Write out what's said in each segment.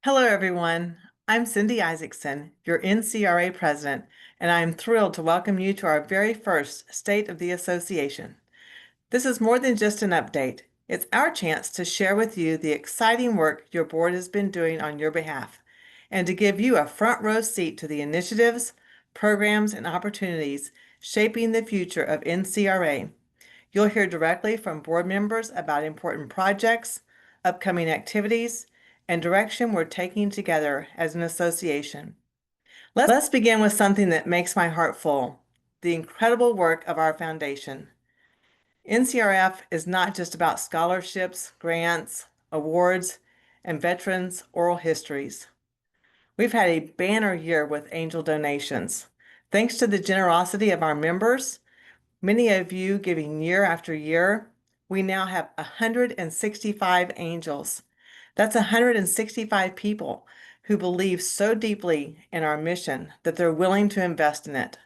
Hello, everyone. I'm Cindy Isaacsen, your NCRA President, and I'm thrilled to welcome you to our very first State of the Association. This is more than just an update. It's our chance to share with you the exciting work your board has been doing on your behalf, and to give you a front row seat to the initiatives, programs, and opportunities shaping the future of NCRA. You'll hear directly from board members about important projects, upcoming activities, and direction we're taking together as an association. Let's begin with something that makes my heart full, the incredible work of our foundation. NCRF is not just about scholarships, grants, awards, and veterans' oral histories. We've had a banner year with angel donations. Thanks to the generosity of our members, many of you giving year after year, we now have 165 angels. That's 165 people who believe so deeply in our mission that they're willing to invest in it.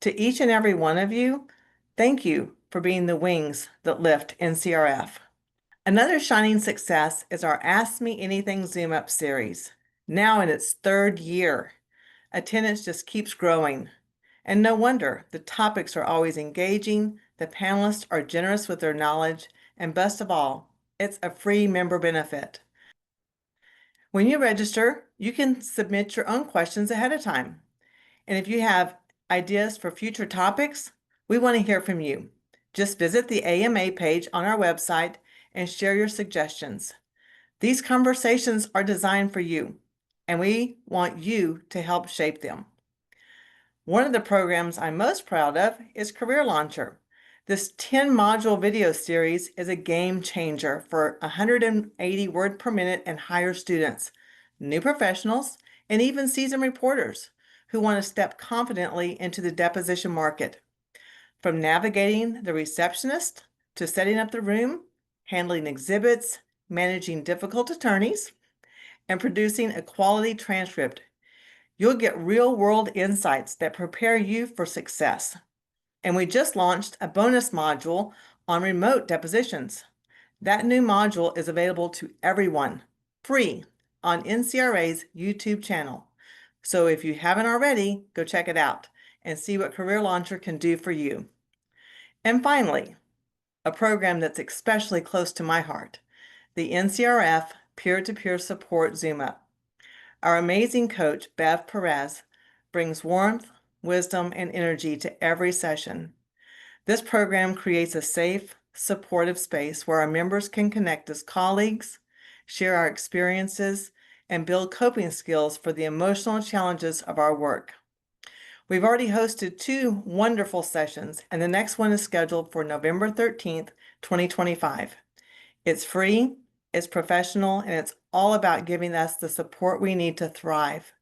To each and every one of you, thank you for being the wings that lift NCRF. Another shining success is our Ask Me Anything Zoom Up series, now in its third year. Attendance just keeps growing. And no wonder, the topics are always engaging, the panelists are generous with their knowledge, and best of all, it's a free member benefit. When you register, you can submit your own questions ahead of time. And if you have ideas for future topics, we want to hear from you. Just visit the AMA page on our website and share your suggestions. These conversations are designed for you, and we want you to help shape them. One of the programs I'm most proud of is Career Launcher. This 10-module video series is a game changer for 180 word per minute and higher students, new professionals, and even seasoned reporters who want to step confidently into the deposition market. From navigating the receptionist to setting up the room, handling exhibits, managing difficult attorneys, and producing a quality transcript, you'll get real-world insights that prepare you for success. And we just launched a bonus module on remote depositions. That new module is available to everyone, free, on NCRA's YouTube channel. So if you haven't already, go check it out and see what Career Launcher can do for you. And finally, a program that's especially close to my heart, the NCRF Peer-to-Peer Support Zoom Up. Our amazing coach, Bev Perez, brings warmth, wisdom, and energy to every session. This program creates a safe, supportive space where our members can connect as colleagues, share our experiences, and build coping skills for the emotional challenges of our work. We've already hosted 2 wonderful sessions, and the next one is scheduled for November 13th, 2025. It's free, it's professional, and it's all about giving us the support we need to thrive.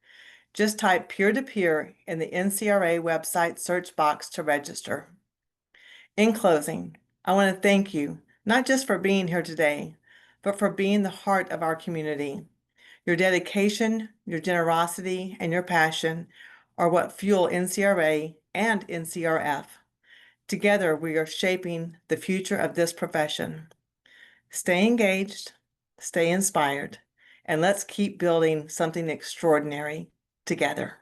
Just type peer-to-peer in the NCRA website search box to register. In closing, I want to thank you, not just for being here today, but for being the heart of our community. Your dedication, your generosity, and your passion are what fuel NCRA and NCRF. Together, we are shaping the future of this profession. Stay engaged, stay inspired, and let's keep building something extraordinary together.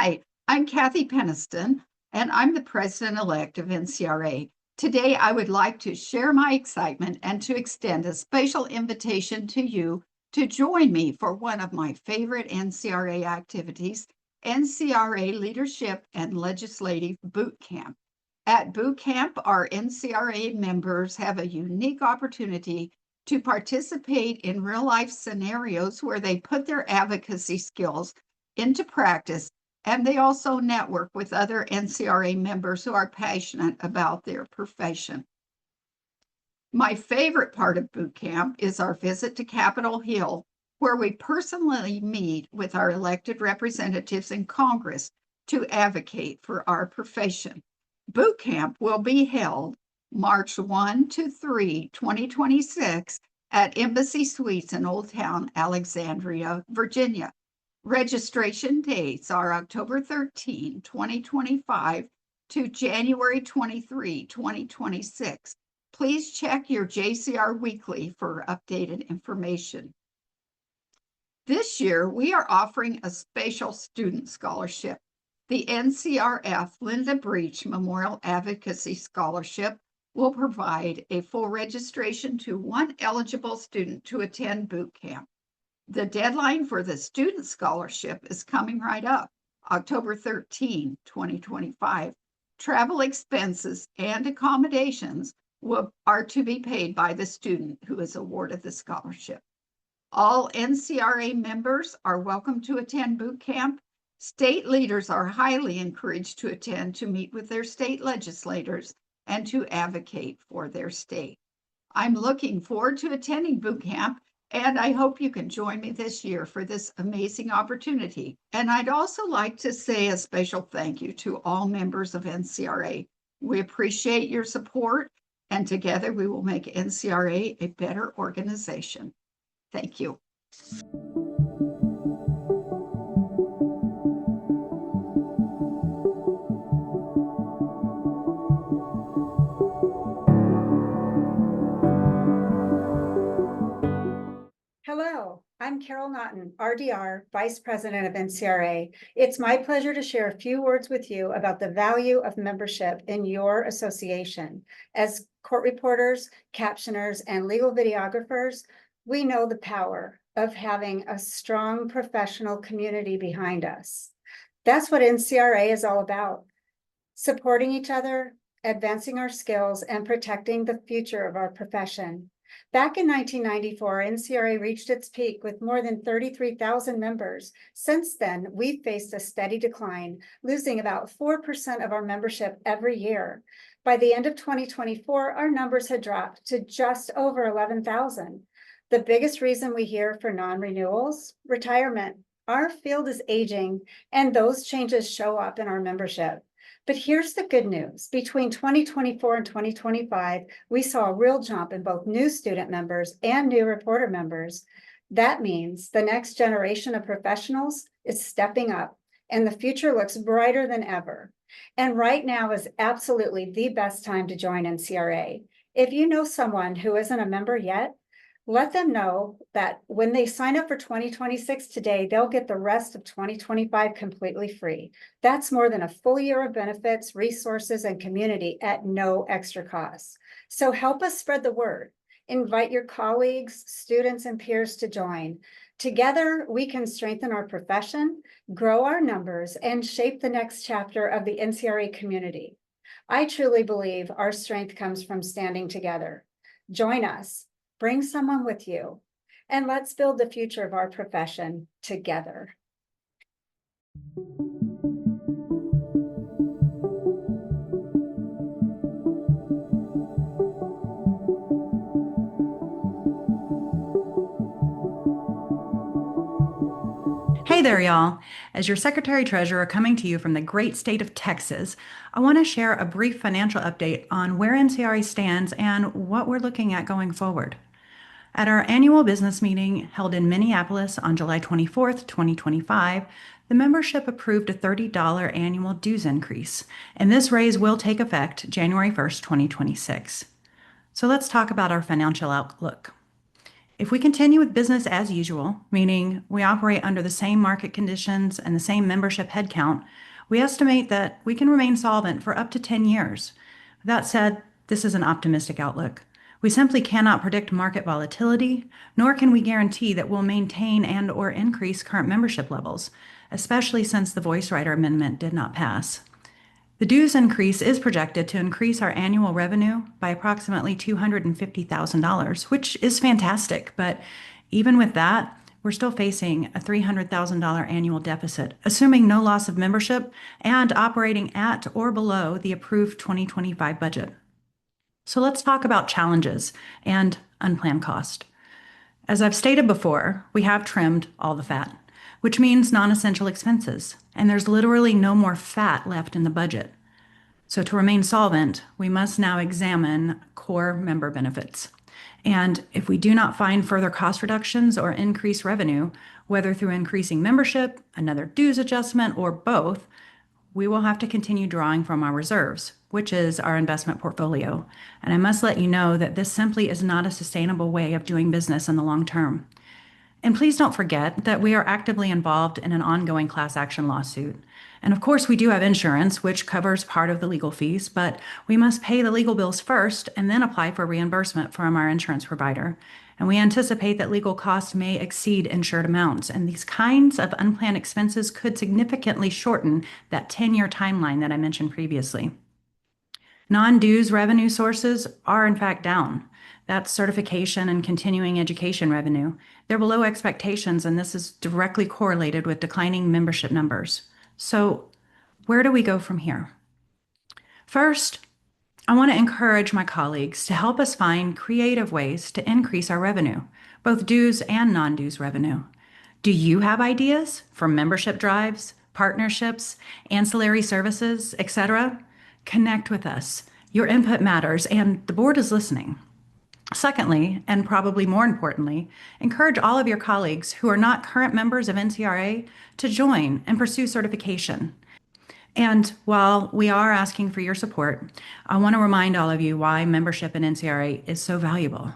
Hi, I'm Kathy Peniston, and I'm the President-elect of NCRA. Today, I would like to share my excitement and to extend a special invitation to you to join me for one of my favorite NCRA activities, NCRA Leadership and Legislative Boot Camp. At Boot Camp, our NCRA members have a unique opportunity to participate in real-life scenarios where they put their advocacy skills into practice, and they also network with other NCRA members who are passionate about their profession. My favorite part of boot camp is our visit to Capitol Hill, where we personally meet with our elected representatives in Congress to advocate for our profession. Boot camp will be held March 1 to 3, 2026 at Embassy Suites in Old Town, Alexandria, Virginia. Registration dates are October 13, 2025 to January 23, 2026. Please check your JCR Weekly for updated information. This year, we are offering a special student scholarship, the NCRF Linda Breach Memorial Advocacy Scholarship will provide a full registration to one eligible student to attend boot camp. The deadline for the student scholarship is coming right up, October 13, 2025. Travel expenses and accommodations are to be paid by the student who is awarded the scholarship. All NCRA members are welcome to attend boot camp. State leaders are highly encouraged to attend to meet with their state legislators and to advocate for their state. I'm looking forward to attending boot camp, and I hope you can join me this year for this amazing opportunity. And I'd also like to say a special thank you to all members of NCRA. We appreciate your support, and together we will make NCRA a better organization. Thank you. Hello, I'm Carol Naughton, RDR, Vice President of NCRA. It's my pleasure to share a few words with you about the value of membership in your association. As court reporters, captioners, and legal videographers, we know the power of having a strong professional community behind us. That's what NCRA is all about: supporting each other, advancing our skills, and protecting the future of our profession. Back in 1994, NCRA reached its peak with more than 33,000 members. Since then, we've faced a steady decline, losing about 4% of our membership every year. By the end of 2024, our numbers had dropped to just over 11,000. The biggest reason we hear for non-renewals: retirement. Our field is aging, and those changes show up in our membership. But here's the good news. Between 2024 and 2025, we saw a real jump in both new student members and new reporter members. That means the next generation of professionals is stepping up, and the future looks brighter than ever. And right now is absolutely the best time to join NCRA. If you know someone who isn't a member yet, let them know that when they sign up for 2026 today, they'll get the rest of 2025 completely free. That's more than a full year of benefits, resources, and community at no extra cost. So help us spread the word. Invite your colleagues, students, and peers to join. Together, we can strengthen our profession, grow our numbers, and shape the next chapter of the NCRA community. I truly believe our strength comes from standing together. Join us. Bring someone with you, and let's build the future of our profession together. Hey there, y'all. As your Secretary Treasurer coming to you from the great state of Texas, I want to share a brief financial update on where NCRA stands and what we're looking at going forward. At our annual business meeting held in Minneapolis on July 24th, 2025, the membership approved a $30 annual dues increase, and this raise will take effect January 1st, 2026. So let's talk about our financial outlook. If we continue with business as usual, meaning we operate under the same market conditions and the same membership headcount, we estimate that we can remain solvent for up to 10 years. That said, this is an optimistic outlook. We simply cannot predict market volatility, nor can we guarantee that we'll maintain and/or increase current membership levels, especially since the voice rider amendment did not pass. The dues increase is projected to increase our annual revenue by approximately $250,000, which is fantastic. But even with that, we're still facing a $300,000 annual deficit, assuming no loss of membership and operating at or below the approved 2025 budget. So let's talk about challenges and unplanned cost. As I've stated before, we have trimmed all the fat, which means non-essential expenses, and there's literally no more fat left in the budget. So to remain solvent, we must now examine core member benefits. And if we do not find further cost reductions or increased revenue, whether through increasing membership, another dues adjustment, or both, we will have to continue drawing from our reserves, which is our investment portfolio. And I must let you know that this simply is not a sustainable way of doing business in the long term. And please don't forget that we are actively involved in an ongoing class action lawsuit. And of course, we do have insurance, which covers part of the legal fees, but we must pay the legal bills first and then apply for reimbursement from our insurance provider. And we anticipate that legal costs may exceed insured amounts, and these kinds of unplanned expenses could significantly shorten that 10-year timeline that I mentioned previously. Non-dues revenue sources are in fact down. That's certification and continuing education revenue. They're below expectations, and this is directly correlated with declining membership numbers. So where do we go from here? First, I want to encourage my colleagues to help us find creative ways to increase our revenue, both dues and non-dues revenue. Do you have ideas for membership drives, partnerships, ancillary services, etc.? Connect with us. Your input matters, and the board is listening. Secondly, and probably more importantly, encourage all of your colleagues who are not current members of NCRA to join and pursue certification. And while we are asking for your support, I want to remind all of you why membership in NCRA is so valuable.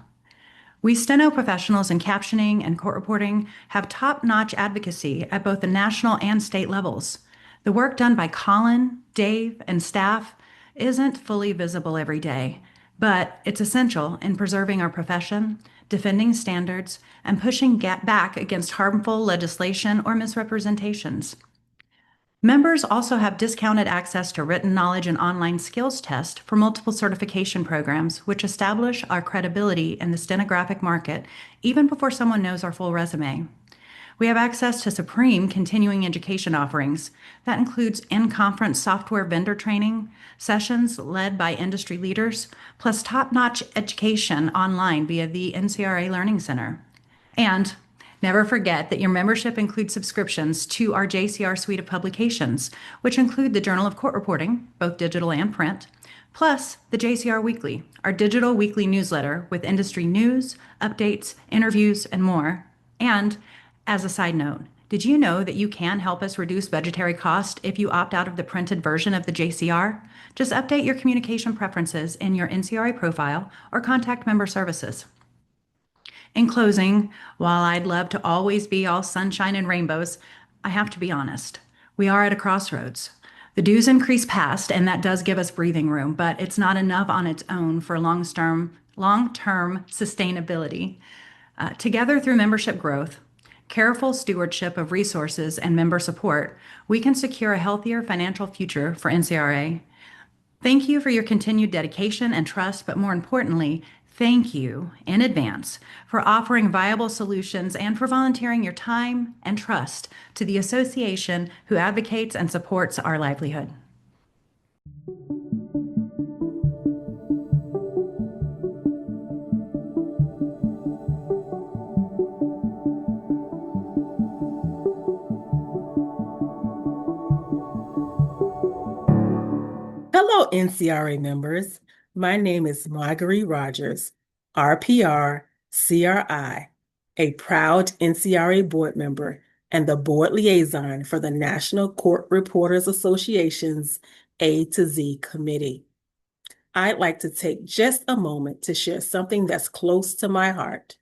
We steno professionals in captioning and court reporting have top-notch advocacy at both the national and state levels. The work done by Colin, Dave, and staff isn't fully visible every day, but it's essential in preserving our profession, defending standards, and pushing back against harmful legislation or misrepresentations. Members also have discounted access to written knowledge and online skills tests for multiple certification programs, which establish our credibility in the stenographic market even before someone knows our full resume. We have access to supreme continuing education offerings. That includes in-conference software vendor training, sessions led by industry leaders, plus top-notch education online via the NCRA Learning Center. And never forget that your membership includes subscriptions to our JCR suite of publications, which include the Journal of Court Reporting, both digital and print, plus the JCR Weekly, our digital weekly newsletter with industry news, updates, interviews, and more. And as a side note, did you know that you can help us reduce budgetary cost if you opt out of the printed version of the JCR? Just update your communication preferences in your NCRA profile or contact member services. In closing, while I'd love to always be all sunshine and rainbows, I have to be honest. We are at a crossroads. The dues increase passed, and that does give us breathing room, but it's not enough on its own for long-term sustainability. Together through membership growth, careful stewardship of resources, and member support, we can secure a healthier financial future for NCRA. Thank you for your continued dedication and trust, but more importantly, thank you in advance for offering viable solutions and for volunteering your time and trust to the association who advocates and supports our livelihood. Hello, NCRA members. My name is Marguerite Rogers, RPR CRI, a proud NCRA board member and the board liaison for the National Court Reporters Association's A to Z committee. I'd like to take just a moment to share something that's close to my heart.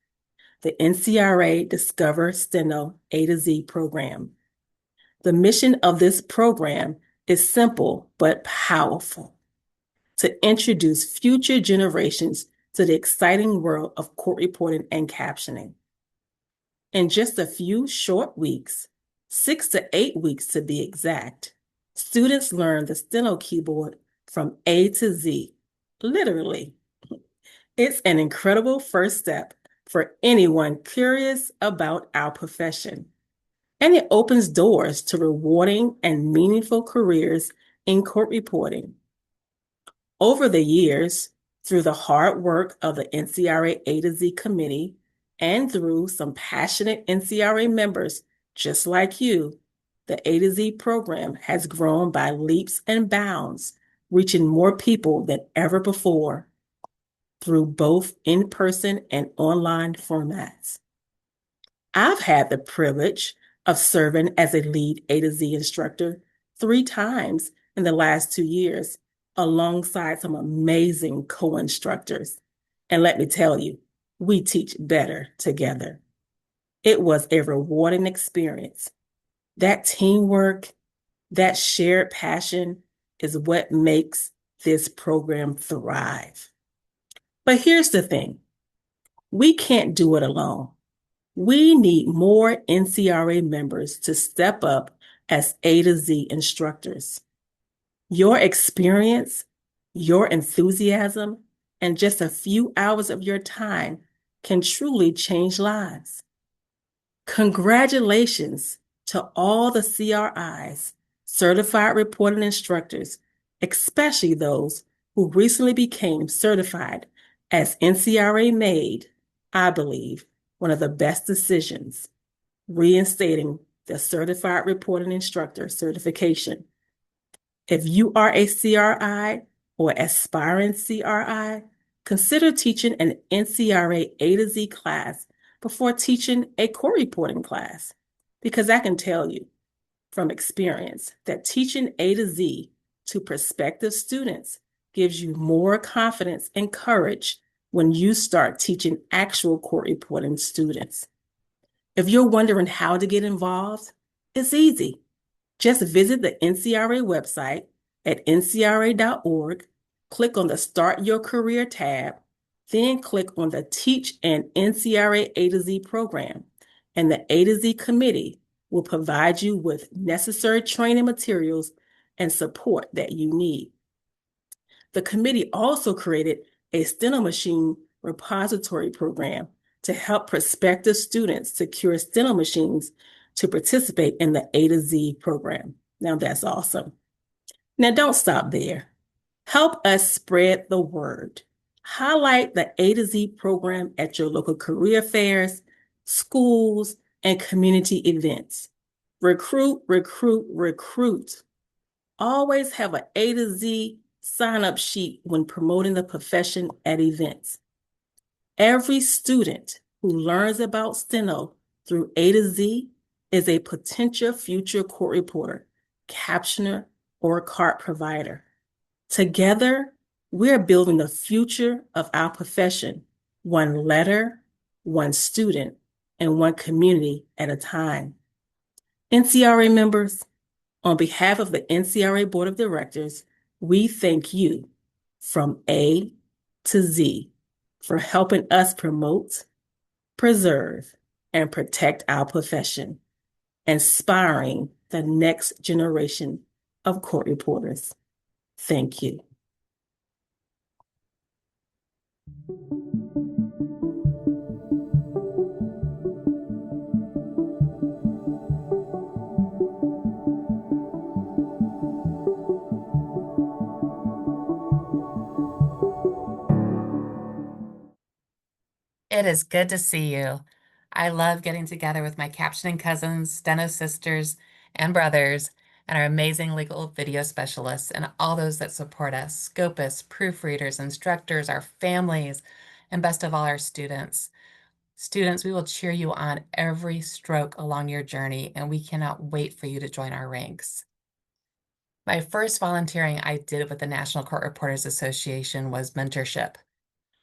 the NCRA Discover Steno A to Z program. The mission of this program is simple but powerful: to introduce future generations to the exciting world of court reporting and captioning. In just a few short weeks, 6 to 8 weeks to be exact, students learn the steno keyboard from A to Z, literally. It's an incredible first step for anyone curious about our profession, and it opens doors to rewarding and meaningful careers in court reporting. Over the years, through the hard work of the NCRA A to Z committee and through some passionate NCRA members just like you, the A to Z program has grown by leaps and bounds, reaching more people than ever before through both in-person and online formats. I've had the privilege of serving as a lead A to Z instructor 3 times in the last 2 years, alongside some amazing co-instructors. And let me tell you, we teach better together. It was a rewarding experience. That teamwork, that shared passion is what makes this program thrive. But here's the thing, we can't do it alone. We need more NCRA members to step up as A to Z instructors. Your experience, your enthusiasm, and just a few hours of your time can truly change lives. Congratulations to all the CRIs, certified reporting instructors, especially those who recently became certified, as NCRA made, I believe, one of the best decisions, reinstating the Certified Reporting Instructor certification. If you are a CRI or aspiring CRI, consider teaching an NCRA A to Z class before teaching a court reporting class, because I can tell you from experience that teaching A to Z to prospective students gives you more confidence and courage when you start teaching actual court reporting students. If you're wondering how to get involved, it's easy. Just visit the NCRA website at ncra.org, click on the Start Your Career tab, then click on the Teach an NCRA A to Z program, and the A to Z committee will provide you with necessary training materials and support that you need. The committee also created a steno machine repository program to help prospective students secure steno machines to participate in the A to Z program. Now that's awesome. Now don't stop there. Help us spread the word. Highlight the A to Z program at your local career fairs, schools, and community events. Recruit, recruit, recruit. Always have an A to Z sign-up sheet when promoting the profession at events. Every student who learns about steno through A to Z is a potential future court reporter, captioner, or cart provider. Together, we're building the future of our profession, one letter, one student, and one community at a time. NCRA members, on behalf of the NCRA Board of Directors, we thank you from A to Z for helping us promote, preserve, and protect our profession, inspiring the next generation of court reporters. Thank you. It is good to see you. I love getting together with my captioning cousins, steno sisters, and brothers, and our amazing legal video specialists, and all those that support us, scopists, proofreaders, instructors, our families, and best of all, our students. Students, we will cheer you on every stroke along your journey, and we cannot wait for you to join our ranks. My first volunteering I did with the National Court Reporters Association was mentorship.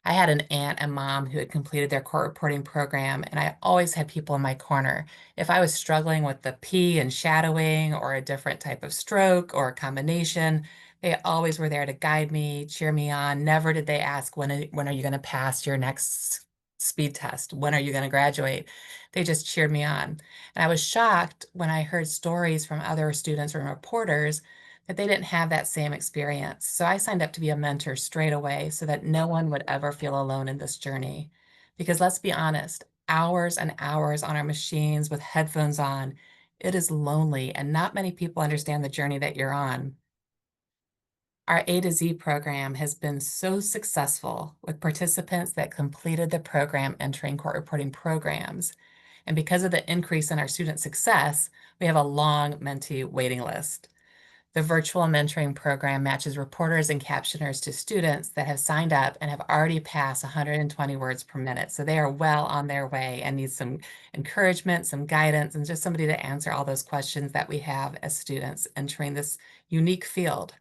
I had an aunt and mom who had completed their court reporting program, and I always had people in my corner. If I was struggling with the P and shadowing or a different type of stroke or a combination, they always were there to guide me, cheer me on. Never did they ask, when are you going to pass your next speed test? When are you going to graduate? They just cheered me on. And I was shocked when I heard stories from other students and reporters that they didn't have that same experience. So I signed up to be a mentor straight away so that no one would ever feel alone in this journey. Because let's be honest, hours and hours on our machines with headphones on, it is lonely, and not many people understand the journey that you're on. Our A to Z program has been so successful with participants that completed the program entering court reporting programs. And because of the increase in our student success, we have a long mentee waiting list. The virtual mentoring program matches reporters and captioners to students that have signed up and have already passed 120 words per minute. So they are well on their way and need some encouragement, some guidance, and just somebody to answer all those questions that we have as students entering this unique field.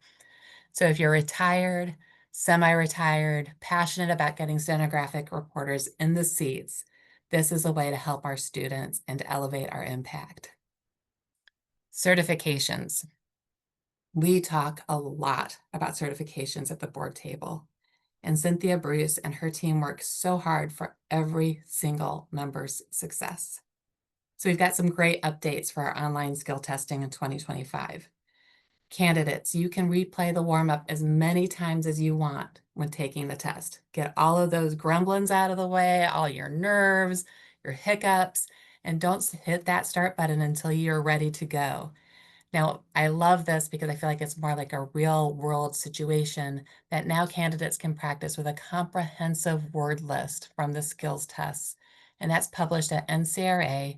So if you're retired, semi-retired, passionate about getting stenographic reporters in the seats, this is a way to help our students and to elevate our impact. Certifications. We talk a lot about certifications at the board table, and Cynthia Bruce and her team work so hard for every single member's success. So we've got some great updates for our online skill testing in 2025. Candidates, you can replay the warm-up as many times as you want when taking the test. Get all of those grumblings out of the way, all your nerves, your hiccups, and don't hit that start button until you're ready to go. Now, I love this because I feel like it's more like a real world situation that now candidates can practice with a comprehensive word list from the skills tests. And that's published at ncra.org/SKT.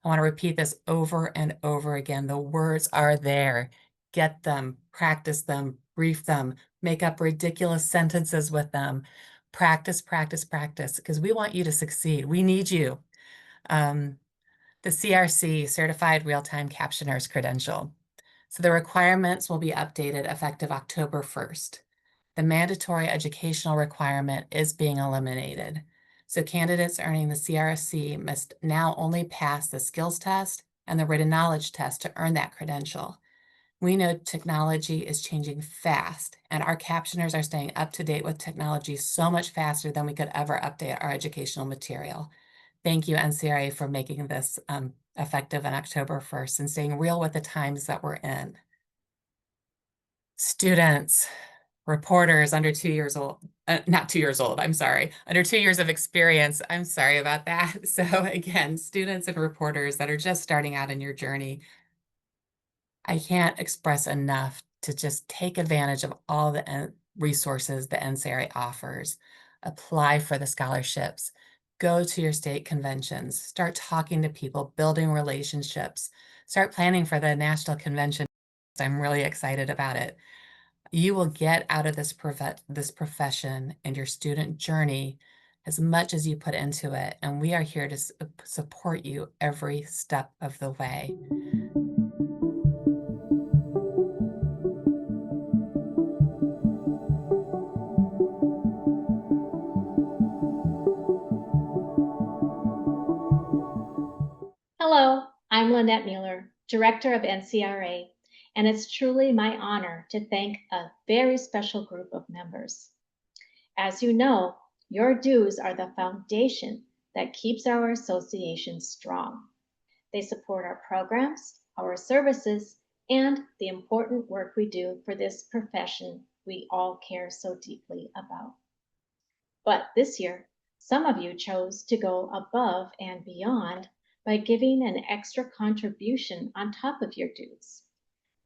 I want to repeat this over and over again. The words are there. Get them, practice them, brief them, make up ridiculous sentences with them. Practice, practice, practice, because we want you to succeed. We need you. The CRC, Certified Real-Time Captioners Credential. So the requirements will be updated effective October 1st. The mandatory educational requirement is being eliminated. So candidates earning the CRC must now only pass the skills test and the written knowledge test to earn that credential. We know technology is changing fast, and our captioners are staying up to date with technology so much faster than we could ever update our educational material. Thank you, NCRA, for making this effective on October 1st and staying real with the times that we're in. Students, reporters under 2 years old, not 2 years old, I'm sorry, under 2 years of experience. I'm sorry about that. So again, students and reporters that are just starting out in your journey, I can't express enough to just take advantage of all the resources the NCRA offers. Apply for the scholarships. Go to your state conventions. Start talking to people, building relationships. Start planning for the national convention. I'm really excited about it. You will get out of this profession and your student journey as much as you put into it, and we are here to support you every step of the way. Hello, I'm Lynette Mueller, Director of NCRA, and it's truly my honor to thank a very special group of members. As you know, your dues are the foundation that keeps our association strong. They support our programs, our services, and the important work we do for this profession we all care so deeply about. But this year, some of you chose to go above and beyond by giving an extra contribution on top of your dues.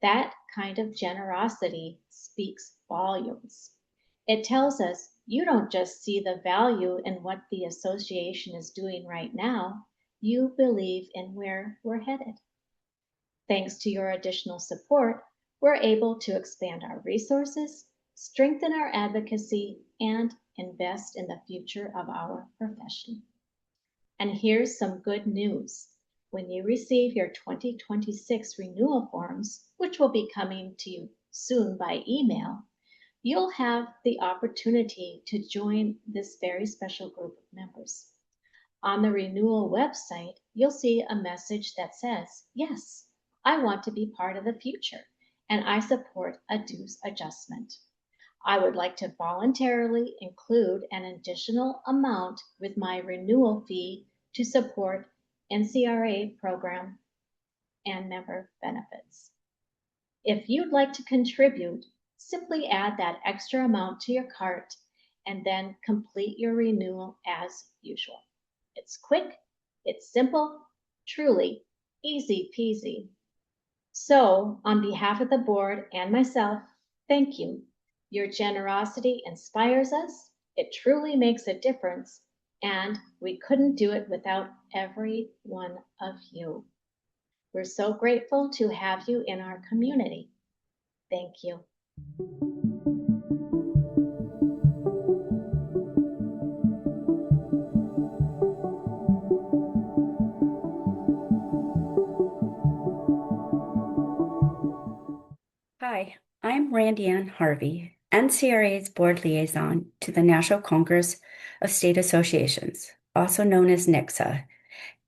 That kind of generosity speaks volumes. It tells us you don't just see the value in what the association is doing right now, you believe in where we're headed. Thanks to your additional support, we're able to expand our resources, strengthen our advocacy, and invest in the future of our profession. And here's some good news. When you receive your 2026 renewal forms, which will be coming to you soon by email, you'll have the opportunity to join this very special group of members. On the renewal website, you'll see a message that says, yes, I want to be part of the future, and I support a dues adjustment. I would like to voluntarily include an additional amount with my renewal fee to support NCRA program and member benefits. If you'd like to contribute, simply add that extra amount to your cart and then complete your renewal as usual. It's quick, it's simple, truly easy peasy. So, on behalf of the board and myself, thank you. Your generosity inspires us, it truly makes a difference, and we couldn't do it without every one of you. We're so grateful to have you in our community. Thank you. Hi, I'm Randy Ann Harvey, NCRA's Board Liaison to the National Congress of State Associations, also known as NCSA.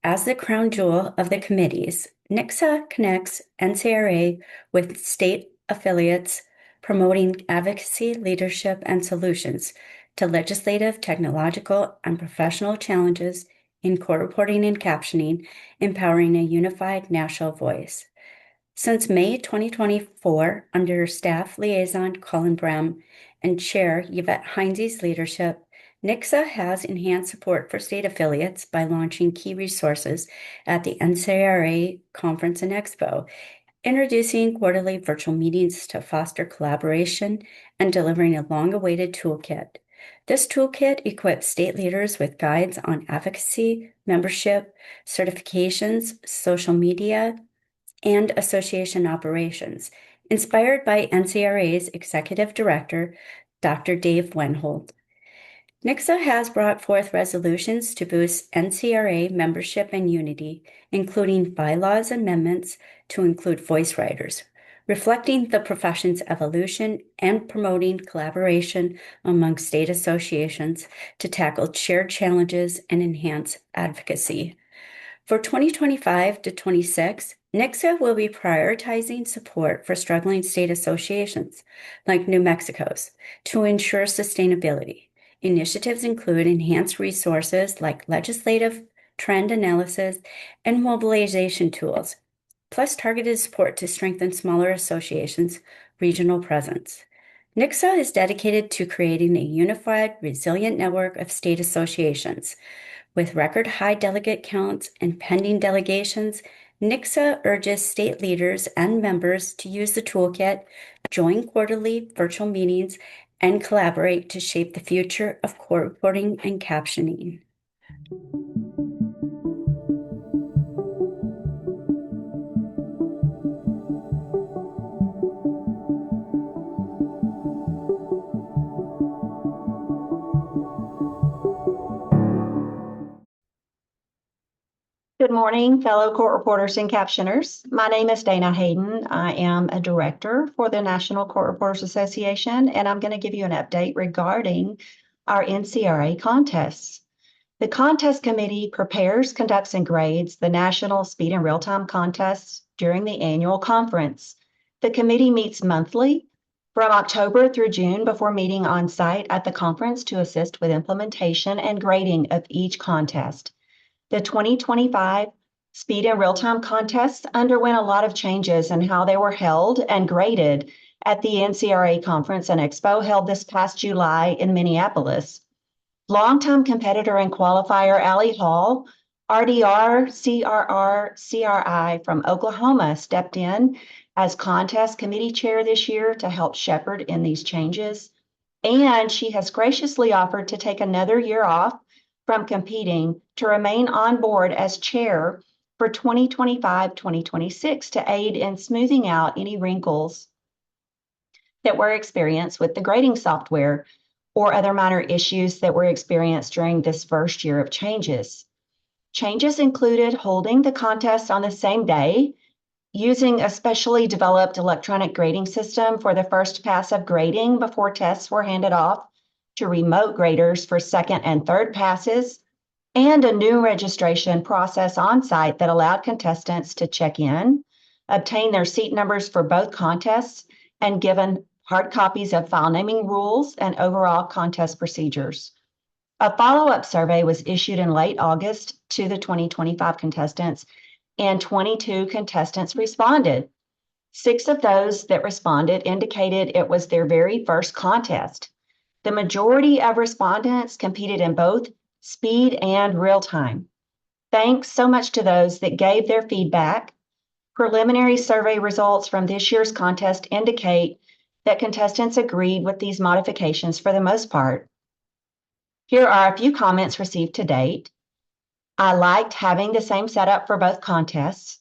As the crown jewel of the committees, NCSA connects NCRA with state affiliates, promoting advocacy, leadership, and solutions to legislative, technological, and professional challenges in court reporting and captioning, empowering a unified national voice. Since May 2024, under Staff Liaison Colin Brem and Chair Yvette Heinze's leadership, NCSA has enhanced support for state affiliates by launching key resources at the NCRA Conference and Expo, introducing quarterly virtual meetings to foster collaboration, and delivering a long-awaited toolkit. This toolkit equips state leaders with guides on advocacy, membership, certifications, social media, and association operations, inspired by NCRA's Executive Director, Dr. Dave Wenhold. NCSA has brought forth resolutions to boost NCRA membership and unity, including bylaws amendments to include voice writers, reflecting the profession's evolution and promoting collaboration among state associations to tackle shared challenges and enhance advocacy. For 2025 to 26, NCSA will be prioritizing support for struggling state associations, like New Mexico's, to ensure sustainability. Initiatives include enhanced resources like legislative trend analysis and mobilization tools, plus targeted support to strengthen smaller associations' regional presence. NCSA is dedicated to creating a unified, resilient network of state associations. With record high delegate counts and pending delegations, NCSA urges state leaders and members to use the toolkit, join quarterly virtual meetings, and collaborate to shape the future of court reporting and captioning. Good morning, fellow court reporters and captioners. My name is Dana Hayden. I am a director for the National Court Reporters Association, and I'm going to give you an update regarding our NCRA contests. The contest committee prepares, conducts, and grades the National Speed and Real-Time contests during the annual conference. The committee meets monthly from October through June before meeting on site at the conference to assist with implementation and grading of each contest. The 2025 Speed and Real-Time contests underwent a lot of changes in how they were held and graded at the NCRA Conference and Expo held this past July in Minneapolis. Longtime competitor and qualifier Allie Hall, RDR, CRR, CRI from Oklahoma stepped in as contest committee chair this year to help shepherd in these changes. And she has graciously offered to take another year off from competing to remain on board as chair for 2025-2026 to aid in smoothing out any wrinkles that were experienced with the grading software or other minor issues that were experienced during this first year of changes. Changes included holding the contest on the same day using a specially developed electronic grading system for the first pass of grading before tests were handed off to remote graders for second and third passes, and a new registration process on site that allowed contestants to check in, obtain their seat numbers for both contests, and given hard copies of file naming rules and overall contest procedures. A follow-up survey was issued in late August to the 2025 contestants, and 22 contestants responded. 6 of those that responded indicated it was their very first contest. The majority of respondents competed in both speed and real time. Thanks so much to those that gave their feedback. Preliminary survey results from this year's contest indicate that contestants agreed with these modifications for the most part. Here are a few comments received to date. I liked having the same setup for both contests.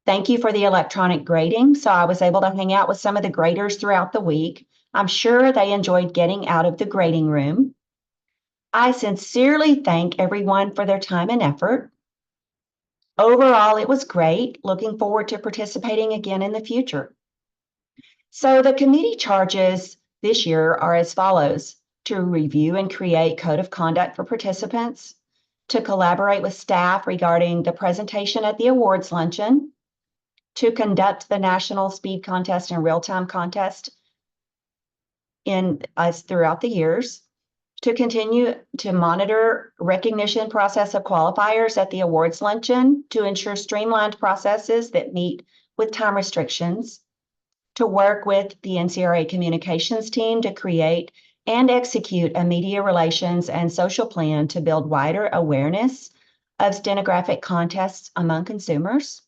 Thank you for the electronic grading, so I was able to hang out with some of the graders throughout the week. I'm sure they enjoyed getting out of the grading room. I sincerely thank everyone for their time and effort. Overall, it was great. Looking forward to participating again in the future. So the committee charges this year are as follows: to review and create code of conduct for participants, to collaborate with staff regarding the presentation at the awards luncheon, to conduct the national speed contest and real-time contest throughout the years, to continue to monitor recognition process of qualifiers at the awards luncheon to ensure streamlined processes that meet with time restrictions, to work with the NCRA communications team to create and execute a media relations and social plan to build wider awareness of stenographic contests among consumers,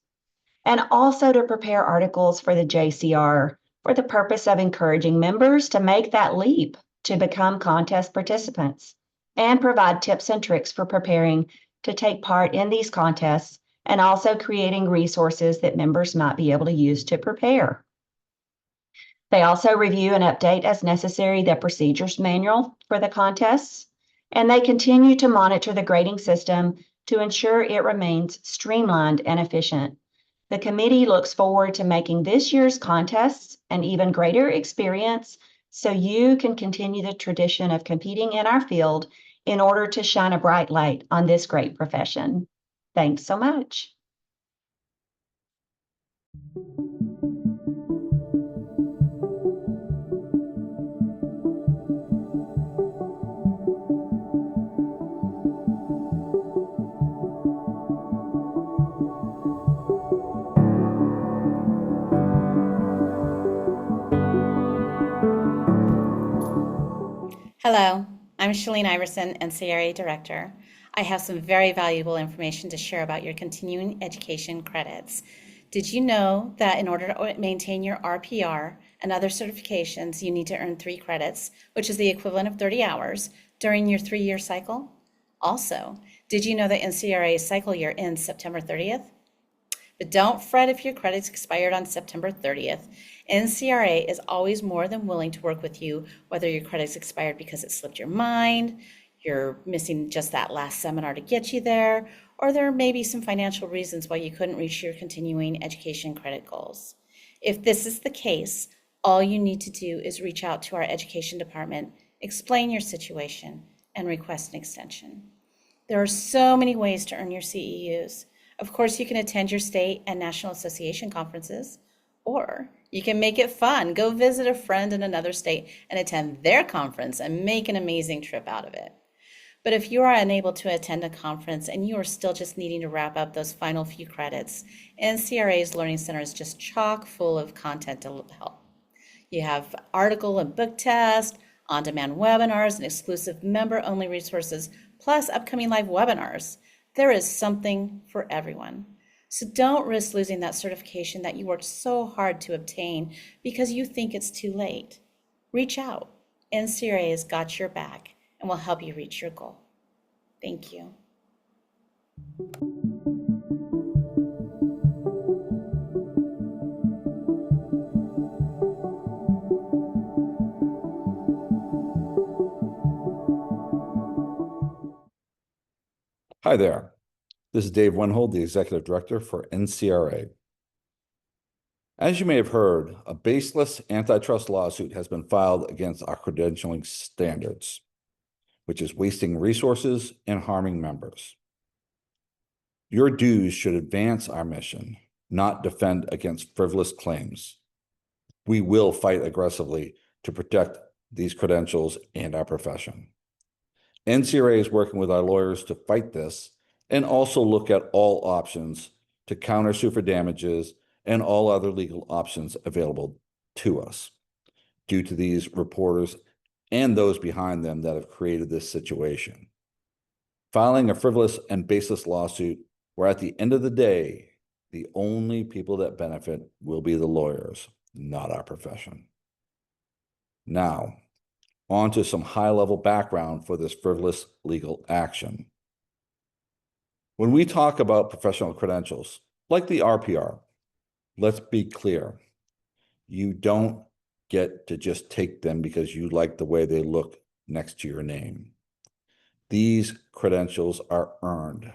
and also to prepare articles for the JCR for the purpose of encouraging members to make that leap to become contest participants, and provide tips and tricks for preparing to take part in these contests, and also creating resources that members might be able to use to prepare. They also review and update as necessary the procedures manual for the contests, and they continue to monitor the grading system to ensure it remains streamlined and efficient. The committee looks forward to making this year's contests an even greater experience so you can continue the tradition of competing in our field in order to shine a bright light on this great profession. Thanks so much. Hello, I'm Shalene Iverson, NCRA Director. I have some very valuable information to share about your continuing education credits. Did you know that in order to maintain your RPR and other certifications, you need to earn 3 credits, which is the equivalent of 30 hours, during your 3-year cycle? Also, did you know that NCRA's cycle year ends September 30th? But don't fret if your credits expired on September 30th. NCRA is always more than willing to work with you, whether your credits expired because it slipped your mind, you're missing just that last seminar to get you there, or there may be some financial reasons why you couldn't reach your continuing education credit goals. If this is the case, all you need to do is reach out to our education department, explain your situation, and request an extension. There are so many ways to earn your CEUs. Of course, you can attend your state and national association conferences, or you can make it fun. Go visit a friend in another state and attend their conference and make an amazing trip out of it. But if you are unable to attend a conference and you are still just needing to wrap up those final few credits, NCRA's Learning Center is just chock full of content to help. You have article and book tests, on-demand webinars, and exclusive member-only resources, plus upcoming live webinars. There is something for everyone. So don't risk losing that certification that you worked so hard to obtain because you think it's too late. Reach out. NCRA has got your back and will help you reach your goal. Thank you. Hi there. This is Dave Winhold, the Executive Director for NCRA. As you may have heard, a baseless antitrust lawsuit has been filed against our credentialing standards, which is wasting resources and harming members. Your dues should advance our mission, not defend against frivolous claims. We will fight aggressively to protect these credentials and our profession. NCRA is working with our lawyers to fight this and also look at all options to countersue for damages and all other legal options available to us due to these reporters and those behind them that have created this situation. Filing a frivolous and baseless lawsuit where at the end of the day, the only people that benefit will be the lawyers, not our profession. Now, on to some high-level background for this frivolous legal action. When we talk about professional credentials, like the RPR, let's be clear. You don't get to just take them because you like the way they look next to your name. These credentials are earned.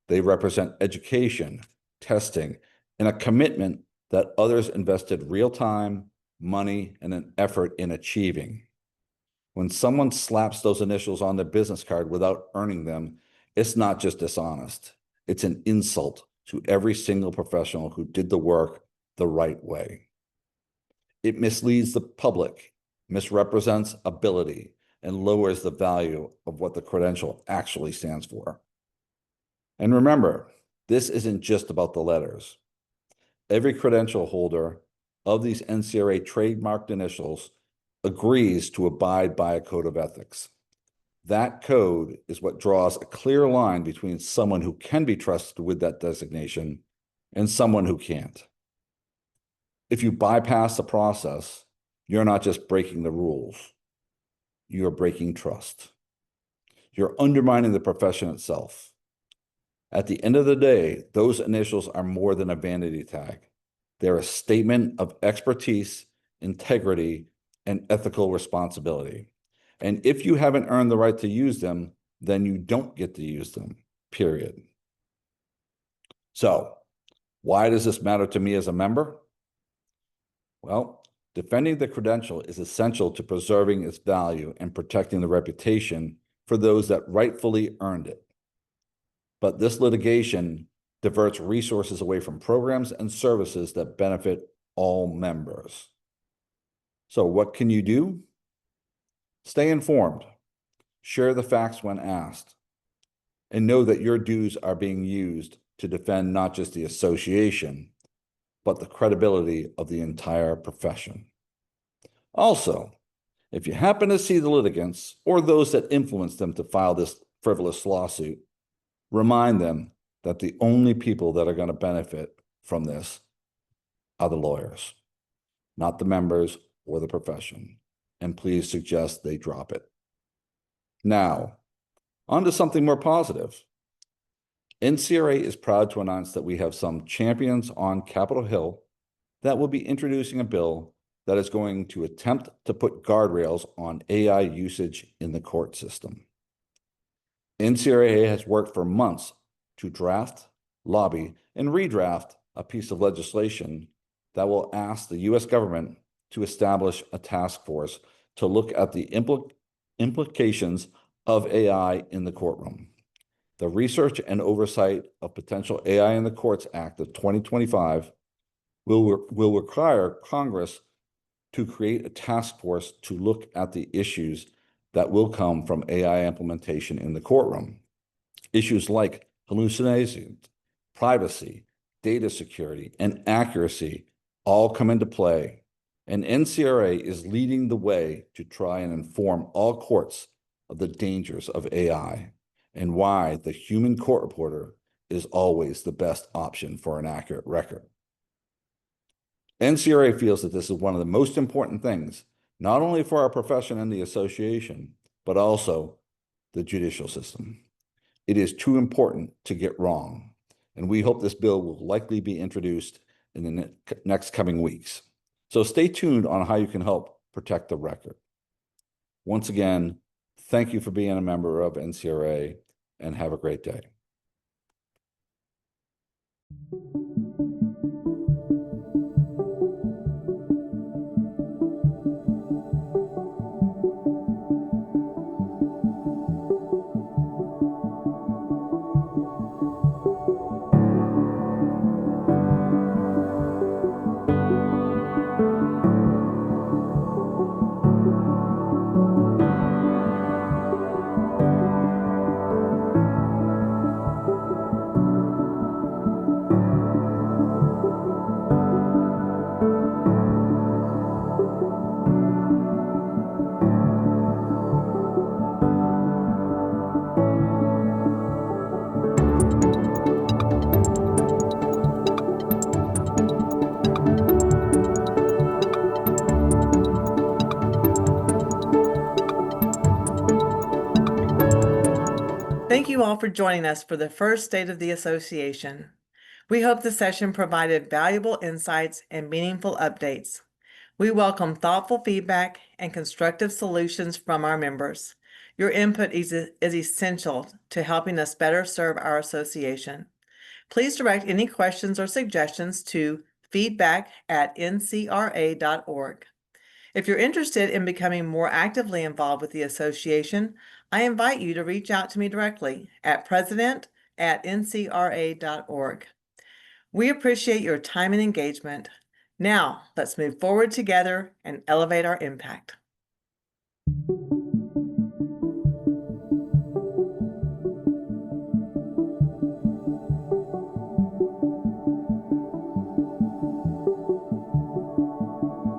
They represent education, testing, and a commitment that others invested real time, money, and an effort in achieving. When someone slaps those initials on their business card without earning them, it's not just dishonest. It's an insult to every single professional who did the work the right way. It misleads the public, misrepresents ability, and lowers the value of what the credential actually stands for. And remember, this isn't just about the letters. Every credential holder of these NCRA trademarked initials agrees to abide by a code of ethics. That code is what draws a clear line between someone who can be trusted with that designation and someone who can't. If you bypass the process, you're not just breaking the rules, you're breaking trust. You're undermining the profession itself. At the end of the day, those initials are more than a vanity tag. They're a statement of expertise, integrity, and ethical responsibility. And if you haven't earned the right to use them, then you don't get to use them, period. So, why does this matter to me as a member? Well, defending the credential is essential to preserving its value and protecting the reputation for those that rightfully earned it. But this litigation diverts resources away from programs and services that benefit all members. So what can you do? Stay informed, share the facts when asked, and know that your dues are being used to defend not just the association, but the credibility of the entire profession. Also, if you happen to see the litigants or those that influenced them to file this frivolous lawsuit, remind them that the only people that are going to benefit from this are the lawyers, not the members or the profession, and please suggest they drop it. Now, on to something more positive. NCRA is proud to announce that we have some champions on Capitol Hill that will be introducing a bill that is going to attempt to put guardrails on AI usage in the court system. NCRA has worked for months to draft, lobby, and redraft a piece of legislation that will ask the U.S. government to establish a task force to look at the implications of AI in the courtroom. The Research and Oversight of Potential AI in the Courts Act of 2025 will require Congress to create a task force to look at the issues that will come from AI implementation in the courtroom. Issues like hallucinations, privacy, data security, and accuracy all come into play, and NCRA is leading the way to try and inform all courts of the dangers of AI and why the human court reporter is always the best option for an accurate record. NCRA feels that this is one of the most important things, not only for our profession and the association, but also the judicial system. It is too important to get wrong, and we hope this bill will likely be introduced in the next coming weeks. So stay tuned on how you can help protect the record. Once again, thank you for being a member of NCRA, and have a great day. you all for joining us for the first State of the Association. We hope the session provided valuable insights and meaningful updates. We welcome thoughtful feedback and constructive solutions from our members. Your input is essential to helping us better serve our association. Please direct any questions or suggestions to feedback@ncra.org. If you're interested in becoming more actively involved with the association, I invite you to reach out to me directly at president@ncra.org. We appreciate your time and engagement. Now, let's move forward together and elevate our impact.